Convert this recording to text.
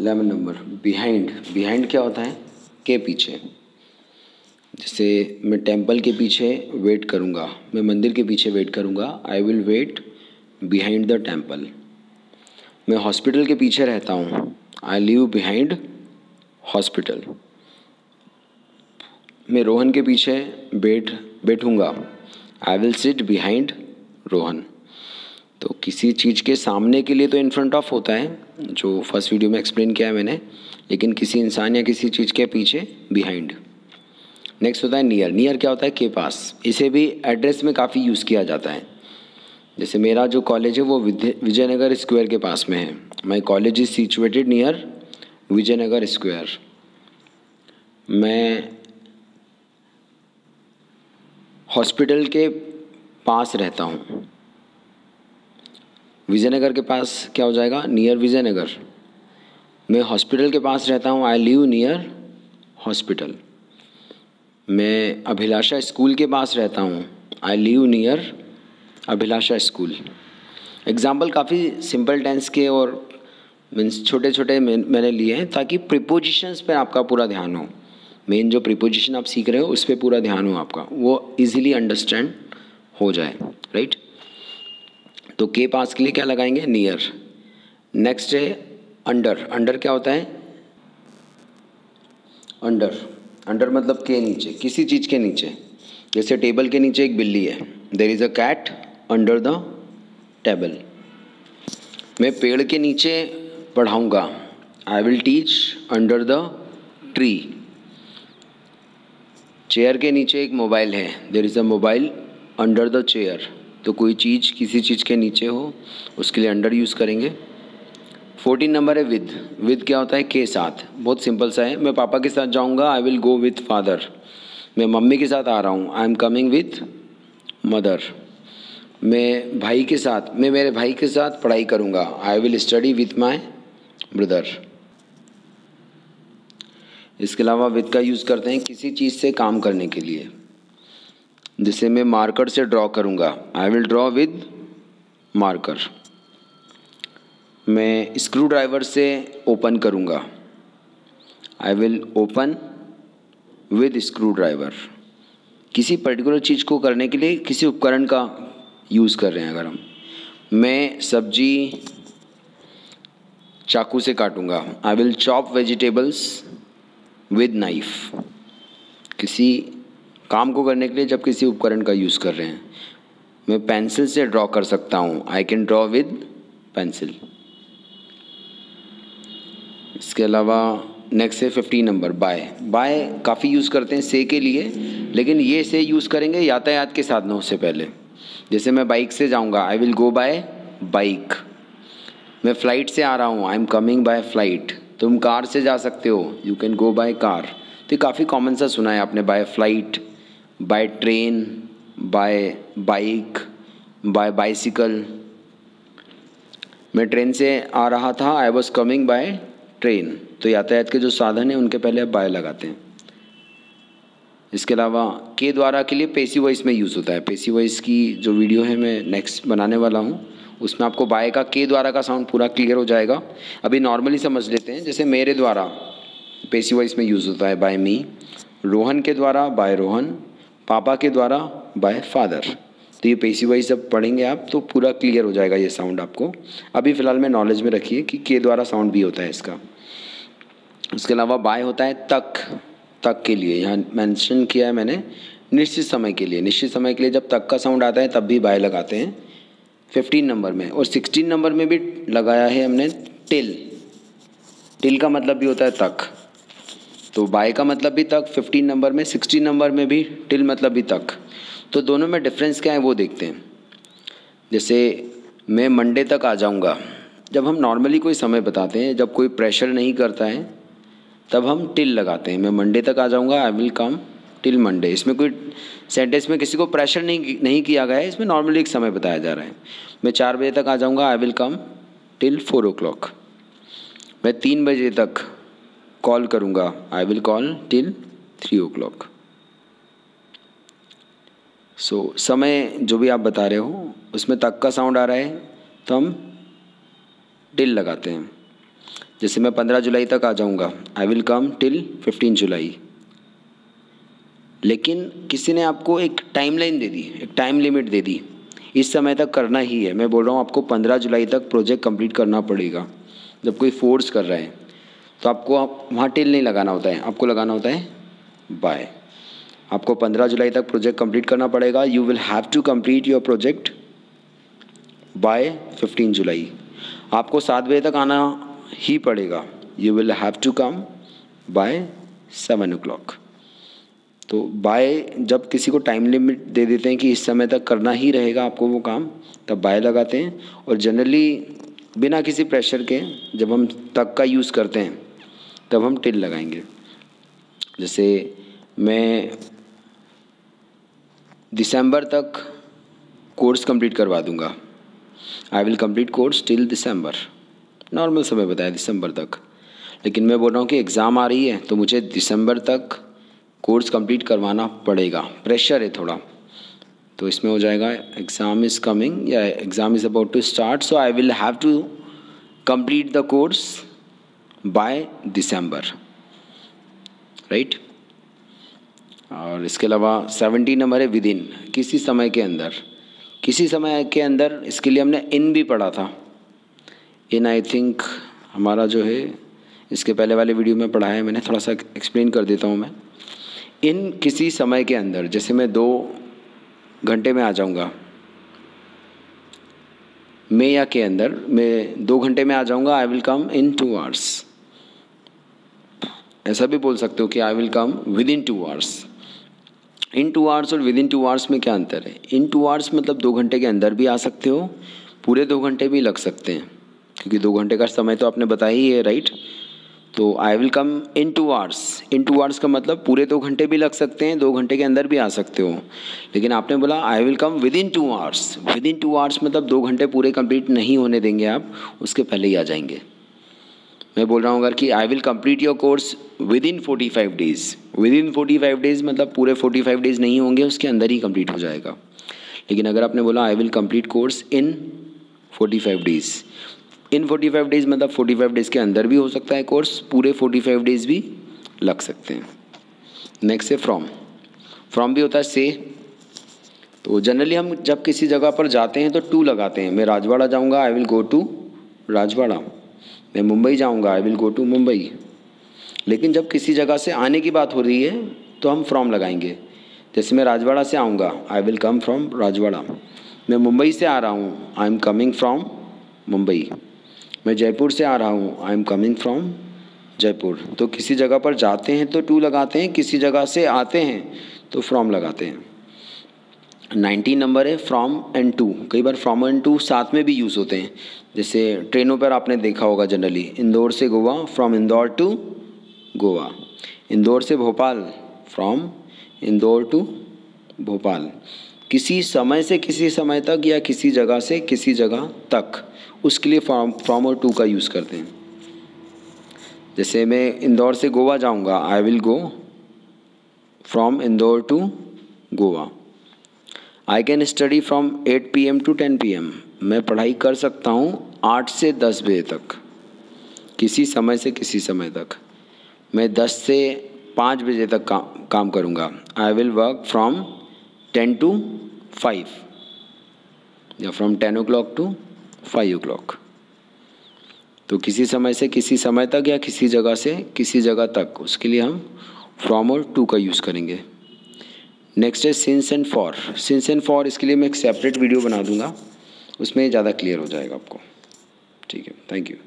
11 number behind. Behind क्या होता है? के पीछे। जैसे मैं टेम्पल के पीछे वेट करूँगा, मैं मंदिर के पीछे वेट करूँगा, I will wait behind the temple. मैं हॉस्पिटल के पीछे रहता हूँ, आई लिव बिहाइंड हॉस्पिटल। मैं रोहन के पीछे बैठूँगा, I will sit behind Rohan. तो किसी चीज़ के सामने के लिए तो इन फ्रंट ऑफ होता है, जो फर्स्ट वीडियो में एक्सप्लेन किया है मैंने, लेकिन किसी इंसान या किसी चीज़ के पीछे बिहाइंड। नेक्स्ट होता है नियर। नियर क्या होता है? के पास। इसे भी एड्रेस में काफ़ी यूज़ किया जाता है। जैसे मेरा जो कॉलेज है वो विजयनगर स्क्वायर के पास में है। My college is situated near Vijaynagar square. मैं हॉस्पिटल के पास रहता हूँ। विजयनगर के पास क्या हो जाएगा? नियर विजयनगर। मैं हॉस्पिटल के पास रहता हूँ, आई लिव नियर हॉस्पिटल। मैं अभिलाषा स्कूल के पास रहता हूँ, I live near Abhilasha school. Example काफ़ी सिंपल टेंस के और मीन्स छोटे छोटे मैंने लिए हैं ताकि प्रीपोजिशंस पर आपका पूरा ध्यान हो। मेन जो प्रीपोजिशन आप सीख रहे हो उस पर पूरा ध्यान हो आपका, वो इजीली अंडरस्टैंड हो जाए, राइट। तो के पास के लिए क्या लगाएंगे? नियर। नेक्स्ट है अंडर। अंडर क्या होता है? अंडर। अंडर मतलब के नीचे, किसी चीज़ के नीचे। जैसे टेबल के नीचे एक बिल्ली है, there is a cat under the table. मैं पेड़ के नीचे पढ़ाऊँगा, I will teach under the tree. Chair के नीचे एक मोबाइल है, there is a mobile under the chair. तो कोई चीज़ किसी चीज़ के नीचे हो उसके लिए अंडर यूज़ करेंगे। 14 नंबर है विद। विद क्या होता है? के साथ। बहुत सिंपल सा है। मैं पापा के साथ जाऊंगा, I will go with father. मैं मम्मी के साथ आ रहा हूँ, I am coming with mother. मैं भाई के साथ, मैं मेरे भाई के साथ पढ़ाई करूँगा, I will study with my brother. इसके अलावा विद का यूज़ करते हैं किसी चीज़ से काम करने के लिए। जैसे मैं मार्कर से ड्रॉ करूँगा, I will draw with marker. मैं स्क्रू ड्राइवर से ओपन करूँगा, I will open with screw driver. किसी पर्टिकुलर चीज़ को करने के लिए किसी उपकरण का यूज़ कर रहे हैं अगर हम। मैं सब्जी चाकू से काटूँगा, I will chop vegetables with knife. किसी काम को करने के लिए जब किसी उपकरण का यूज़ कर रहे हैं। मैं पेंसिल से ड्रॉ कर सकता हूँ, I can draw with pencil. इसके अलावा नेक्स्ट है 15 नंबर बाय। बाय काफ़ी यूज़ करते हैं से के लिए, लेकिन ये से यूज़ करेंगे यातायात के साधनों से पहले। जैसे मैं बाइक से जाऊँगा, I will go by bike. मैं फ़्लाइट से आ रहा हूँ, I am coming by flight. तुम कार से जा सकते हो, you can go by car. तो काफ़ी कॉमन सा सुना है आपने, by flight, by train, by bike, by bicycle. मैं ट्रेन से आ रहा था, I was coming by train. तो यातायात के जो साधन हैं उनके पहले आप बाय लगाते हैं। इसके अलावा के द्वारा के लिए पेसिव वॉइस में यूज़ होता है। पेसिव वॉइस की जो वीडियो है मैं नेक्स्ट बनाने वाला हूँ, उसमें आपको बाय का के द्वारा का साउंड पूरा क्लियर हो जाएगा। अभी नॉर्मली समझ लेते हैं। जैसे मेरे द्वारा पेसिव वॉइस में यूज़ होता है बाय मी, रोहन के द्वारा बाय रोहन, पापा के द्वारा बाय फादर। तो ये पेसिव वॉइस जब पढ़ेंगे आप तो पूरा क्लियर हो जाएगा ये साउंड आपको। अभी फ़िलहाल में नॉलेज में रखिए कि के द्वारा साउंड भी होता है इसका। उसके अलावा बाय होता है तक। तक के लिए यहाँ मेंशन किया है मैंने, निश्चित समय के लिए। निश्चित समय के लिए जब तक का साउंड आता है तब भी बाय लगाते हैं 15 नंबर में। और 16 नंबर में भी लगाया है हमने टिल। टिल का मतलब भी होता है तक। तो बाय का मतलब भी तक 15 नंबर में, 16 नंबर में भी टिल मतलब भी तक। तो दोनों में डिफरेंस क्या है वो देखते हैं। जैसे मैं मंडे तक आ जाऊंगा, जब हम नॉर्मली कोई समय बताते हैं, जब कोई प्रेशर नहीं करता है तब हम टिल लगाते हैं। मैं मंडे तक आ जाऊंगा, I will come till Monday. इसमें कोई सेंटेंस में किसी को प्रेशर नहीं किया गया है, इसमें नॉर्मली एक समय बताया जा रहा है। मैं 4 बजे तक आ जाऊंगा, I will come till 4 o'clock। मैं 3 बजे तक कॉल करूंगा, I will call till 3 o'clock। सो समय जो भी आप बता रहे हो उसमें तक का साउंड आ रहा है तो हम टिल लगाते हैं। जैसे मैं 15 जुलाई तक आ जाऊँगा, आई विल कम टिल 15 जुलाई। लेकिन किसी ने आपको एक टाइमलाइन दे दी, एक टाइम लिमिट दे दी, इस समय तक करना ही है। मैं बोल रहा हूँ आपको 15 जुलाई तक प्रोजेक्ट कंप्लीट करना पड़ेगा। जब कोई फोर्स कर रहा है तो आपको वहाँ टिल नहीं लगाना होता है, आपको लगाना होता है बाय। आपको 15 जुलाई तक प्रोजेक्ट कंप्लीट करना पड़ेगा। You will have to complete your project by 15 July. आपको 7 बजे तक आना ही पड़ेगा। You will have to come by 7 o'clock। तो बाय जब किसी को टाइम लिमिट दे देते हैं कि इस समय तक करना ही रहेगा आपको वो काम, तब बाय लगाते हैं। और जनरली बिना किसी प्रेशर के जब हम तक का यूज़ करते हैं तब हम टिल लगाएंगे। जैसे मैं दिसंबर तक कोर्स कंप्लीट करवा दूंगा, I will complete course till December. Normal समय बताया दिसंबर तक, लेकिन मैं बोल रहा हूँ कि एग्ज़ाम आ रही है तो मुझे दिसंबर तक कोर्स कंप्लीट करवाना पड़ेगा, प्रेशर है थोड़ा। तो इसमें हो जाएगा एग्ज़ाम इज़ कमिंग या exam is about to start, so I will have to complete the course by December, right. और इसके अलावा 17 नंबर है विद इन, किसी समय के अंदर। किसी समय के अंदर इसके लिए हमने इन भी पढ़ा था। इन आई थिंक हमारा जो है इसके पहले वाले वीडियो में पढ़ा है मैंने, थोड़ा सा एक्सप्लेन कर देता हूँ मैं। इन किसी समय के अंदर, जैसे मैं 2 घंटे में आ जाऊँगा, मैं या के अंदर मैं 2 घंटे में आ जाऊँगा, I will come in 2 hours। ऐसा भी बोल सकते हो कि I will come with in 2 hours। In 2 hours और विद इन 2 hours में क्या अंतर है? इन 2 hours मतलब 2 घंटे के अंदर भी आ सकते हो, पूरे 2 घंटे भी लग सकते हैं, क्योंकि 2 घंटे का समय तो आपने बताया ही है, राइट। तो I will come in 2 hours, in 2 hours का मतलब पूरे 2 घंटे भी लग सकते हैं, 2 घंटे के अंदर भी आ सकते हो। लेकिन आपने बोला I will come with in 2 hours, with in 2 hours मतलब 2 घंटे पूरे कंप्लीट नहीं होने देंगे आप, उसके पहले ही आ जाएंगे। मैं बोल रहा हूँ अगर कि I will complete your course with in 45 days, with in 45 days मतलब पूरे 45 days नहीं होंगे, उसके अंदर ही कंप्लीट हो जाएगा। लेकिन अगर आपने बोला I will complete course in 45 days, in 45 days मतलब 45 days के अंदर भी हो सकता है कोर्स, पूरे 45 days भी लग सकते हैं। नेक्स्ट है फ्रॉम। फ्रॉम भी होता है से। तो जनरली हम जब किसी जगह पर जाते हैं तो टू लगाते हैं। मैं राजवाड़ा जाऊंगा, I will go to Rajwada. मैं मुंबई जाऊंगा, I will go to Mumbai. लेकिन जब किसी जगह से आने की बात हो रही है तो हम फ्रॉम लगाएंगे। जैसे मैं राजवाड़ा से आऊँगा, I will come from Rajwada. मैं मुंबई से आ रहा हूँ, I am coming from Mumbai. मैं जयपुर से आ रहा हूँ, I am coming from Jaipur. तो किसी जगह पर जाते हैं तो टू लगाते हैं, किसी जगह से आते हैं तो फ्रॉम लगाते हैं। 19 नंबर है फ्रॉम एंड टू। कई बार फ्रॉम एंड टू साथ में भी यूज़ होते हैं। जैसे ट्रेनों पर आपने देखा होगा जनरली, इंदौर से गोवा, फ्रॉम इंदौर टू गोवा। इंदौर से भोपाल, फ्रॉम इंदौर टू भोपाल। किसी समय से किसी समय तक या किसी जगह से किसी जगह तक, उसके लिए फ्रॉम और टू का यूज़ करते हैं। जैसे मैं इंदौर से गोवा जाऊंगा, I will go from Indore to Goa. I can study from 8 PM to 10 PM। मैं पढ़ाई कर सकता हूँ 8 से 10 बजे तक, किसी समय से किसी समय तक। मैं 10 से 5 बजे तक काम करूँगा, I will work from 10 to 5 या फ्रॉम 10 o'clock टू 5 o'clock। तो किसी समय से किसी समय तक या किसी जगह से किसी जगह तक, उसके लिए हम फ्रॉम और टू का यूज़ करेंगे। नेक्स्ट है since and for. Since and for इसके लिए मैं एक सेपरेट वीडियो बना दूंगा, उसमें ज़्यादा क्लियर हो जाएगा आपको। ठीक है, थैंक यू।